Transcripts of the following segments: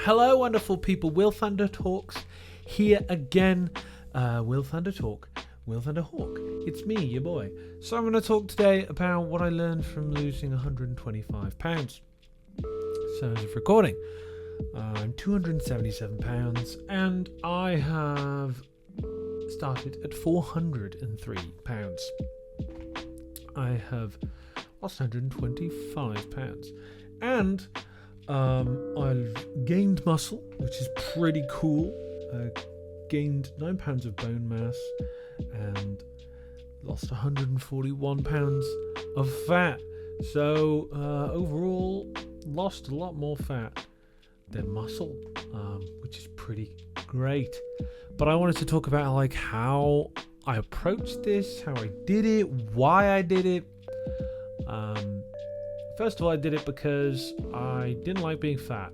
Hello, wonderful people. Will Thunder Talks here again. Will Thunder Talk. Will Thunder Hawk. It's me, your boy. So I'm going to talk today about what I learned from losing 125 pounds. So as of recording, I'm 277 pounds and I have started at 403 pounds. I have lost 125 pounds and I've gained muscle, which is pretty cool. Gained 9 pounds of bone mass and lost 141 pounds of fat. So overall, lost a lot more fat than muscle, which is pretty great. But I wanted to talk about like how I approached this, how I did it, why I did it. First of all, I did it because I didn't like being fat.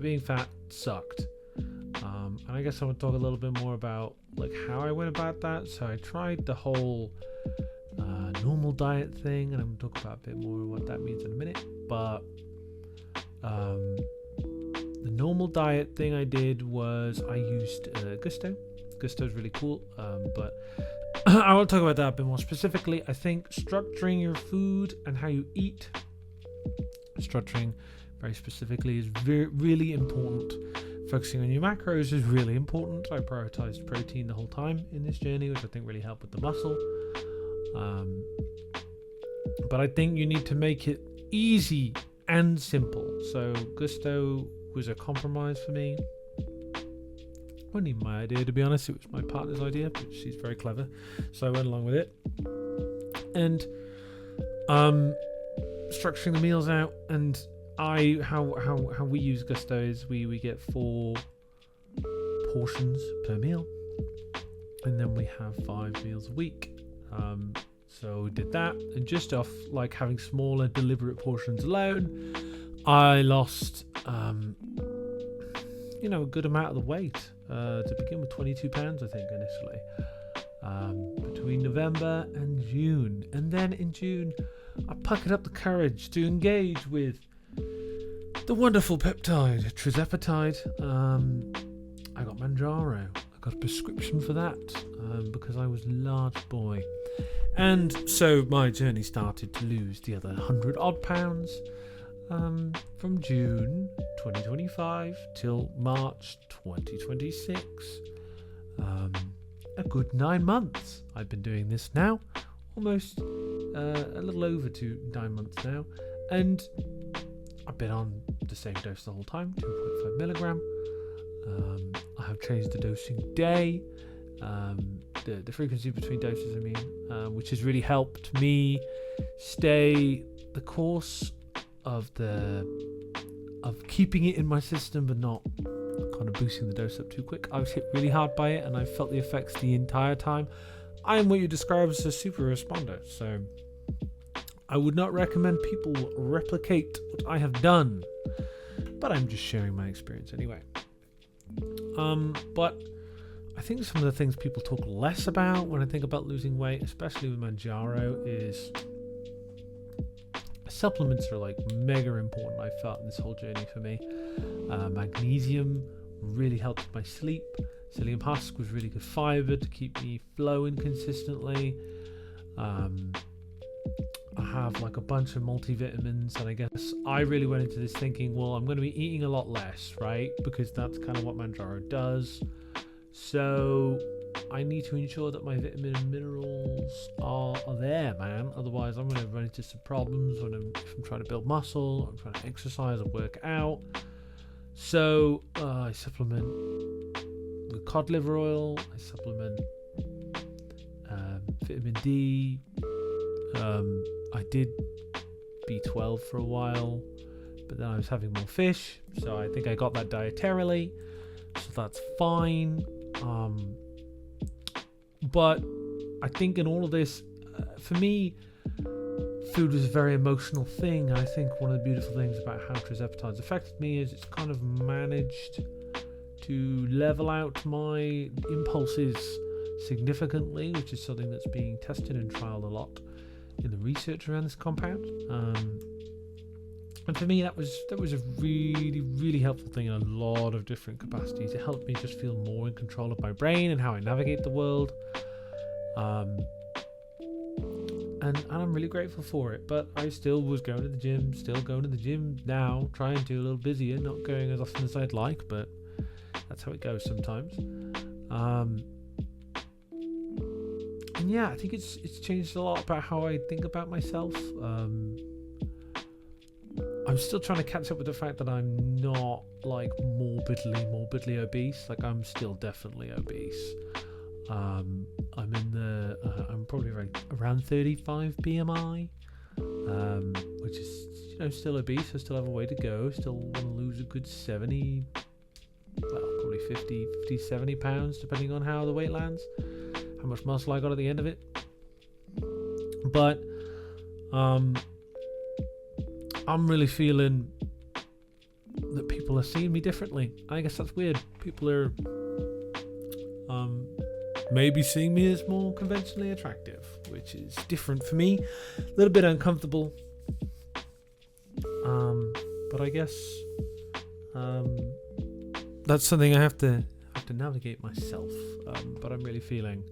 Being fat sucked. And I guess I would talk a little bit more about like how I went about that. So I tried the whole normal diet thing, and I'm going to talk about a bit more what that means in a minute. But the normal diet thing I did was I used Gusto. Gusto is really cool, but I will talk about that a bit more specifically. I think structuring your food and how you eat, structuring very specifically, is really important. Focusing on your macros is really important. I prioritized protein the whole time in this journey, which I think really helped with the muscle. But I think you need to make it easy and simple. So Gusto was a compromise for me. It wasn't even my idea, to be honest. It was my partner's idea, but she's very clever, so I went along with it. And structuring the meals out, and how we use Gusto is we get 4 portions per meal, and then we have 5 meals a week. So we did that, and just off like having smaller deliberate portions alone, I lost a good amount of the weight. To begin with, 22 pounds I think initially, between November and June. And then in June I puckered up the courage to engage with the wonderful peptide tirzepatide. I got Mounjaro. I got a prescription for that because I was a large boy. And so my journey started to lose the other 100 odd pounds from June 2025 till March 2026. A good 9 months I've been doing this now, almost a little over 9 months now, and I've been on the same dose the whole time, 2.5 milligram. I have changed the dosing day, the frequency between doses, which has really helped me stay the course of keeping it in my system, but not kind of boosting the dose up too quick. I was hit really hard by it, and I felt the effects the entire time. I am what you describe as a super responder, so I would not recommend people replicate what I have done, but I'm just sharing my experience anyway. But I think some of the things people talk less about when I think about losing weight, especially with Mounjaro, is supplements are like mega important. I felt in this whole journey for me. Magnesium really helped with my sleep. Psyllium husk was really good fiber to keep me flowing consistently. I have like a bunch of multivitamins, and I guess I really went into this thinking, well, I'm going to be eating a lot less, right? Because that's kind of what Mounjaro does. So I need to ensure that my vitamin and minerals are there, man. Otherwise, I'm going to run into some problems if I'm trying to build muscle, or I'm trying to exercise or work out. So I supplement with cod liver oil. I supplement vitamin D. I did B12 for a while, but then I was having more fish, so I think I got that dietarily, so that's fine. But I think in all of this, for me, food was a very emotional thing. And I think one of the beautiful things about how tirzepatide's affected me is it's kind of managed to level out my impulses significantly, which is something that's being tested and trialed a lot in the research around this compound. And for me, that was a really, really helpful thing in a lot of different capacities. It helped me just feel more in control of my brain and how I navigate the world. And I'm really grateful for it. But I still was going to the gym, now, trying to, a little busier, not going as often as I'd like, but that's how it goes sometimes. And yeah, I think it's changed a lot about how I think about myself. I'm still trying to catch up with the fact that I'm not like morbidly obese. Like, I'm still definitely obese. I'm probably around 35 BMI, which is, still obese. I still have a way to go. Still want to lose a good 70, probably 50, 70 pounds, depending on how the weight lands, how much muscle I got at the end of it. But I'm really feeling that people are seeing me differently. I guess that's weird. People are maybe seeing me as more conventionally attractive, which is different for me. A little bit uncomfortable. But I guess that's something I have to navigate myself. But I'm really feeling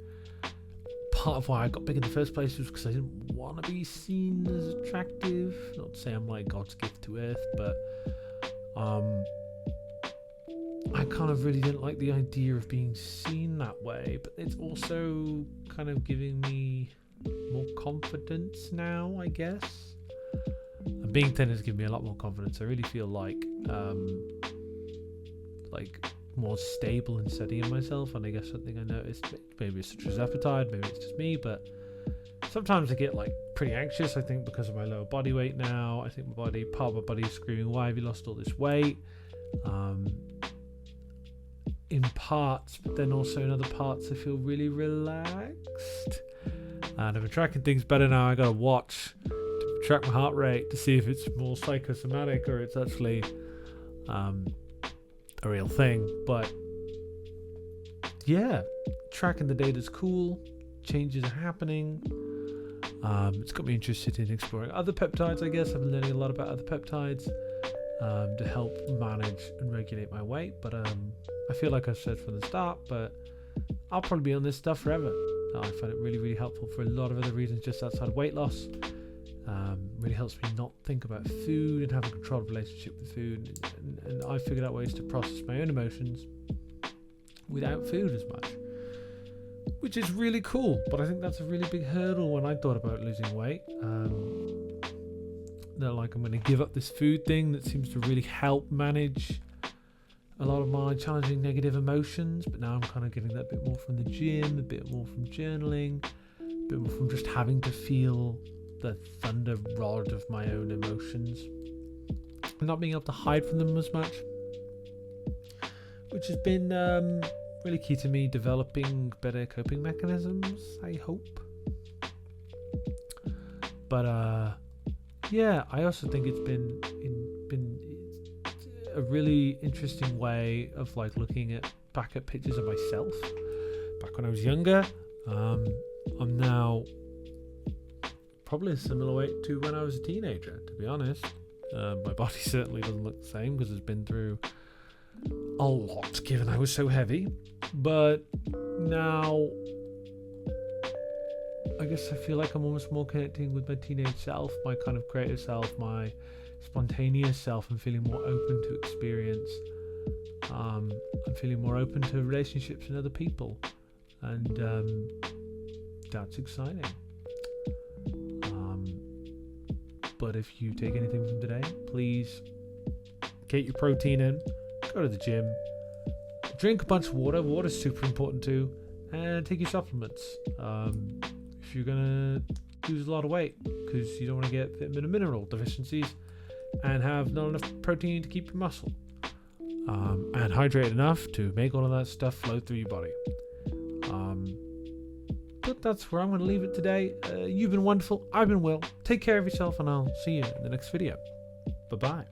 part of why I got big in the first place was because I didn't want to be seen as attractive. Not to say I'm like God's gift to earth, but I kind of really didn't like the idea of being seen that way. But it's also kind of giving me more confidence now, I guess. And being thin has given me a lot more confidence. I really feel like more stable and steady in myself. And I guess something I noticed, maybe it's tirzepatide, maybe it's just me, but sometimes I get like pretty anxious, I think, because of my lower body weight now. I think part of my body is screaming, why have you lost all this weight? In parts, but then also in other parts I feel really relaxed. And I've been tracking things better now. I gotta watch to track my heart rate to see if it's more psychosomatic or it's actually a real thing. But yeah, tracking the data's cool. Changes are happening. It's got me interested in exploring other peptides, I guess. I've been learning a lot about other peptides to help manage and regulate my weight. But I feel like I've said from the start, but I'll probably be on this stuff forever. I find it really, really helpful for a lot of other reasons just outside of weight loss. Really helps me not think about food and have a controlled relationship with food. And I figured out ways to process my own emotions without food as much, which is really cool. But I think that's a really big hurdle when I thought about losing weight. That like I'm going to give up this food thing that seems to really help manage a lot of my challenging negative emotions, but now I'm kind of getting that bit more from the gym, a bit more from journaling, a bit more from just having to feel the thunder rod of my own emotions and not being able to hide from them as much, which has been really key to me developing better coping mechanisms, I hope. But yeah, I also think it's been a really interesting way of like looking back at pictures of myself back when I was younger. I'm now probably a similar weight to when I was a teenager, to be honest. My body certainly doesn't look the same because it's been through a lot given I was so heavy, but now I guess I feel like I'm almost more connecting with my teenage self, my kind of creative self, my spontaneous self. I'm feeling more open to experience. I'm feeling more open to relationships and other people, and that's exciting. But if you take anything from today, please get your protein in, go to the gym, drink a bunch of water. Water's super important too, and take your supplements. If you're gonna lose a lot of weight because you don't want to get vitamin and mineral deficiencies and have not enough protein to keep your muscle, and hydrate enough to make all of that stuff flow through your body. But that's where I'm going to leave it today. You've been wonderful. I've been Will. Take care of yourself, and I'll see you in the next video. Bye-bye.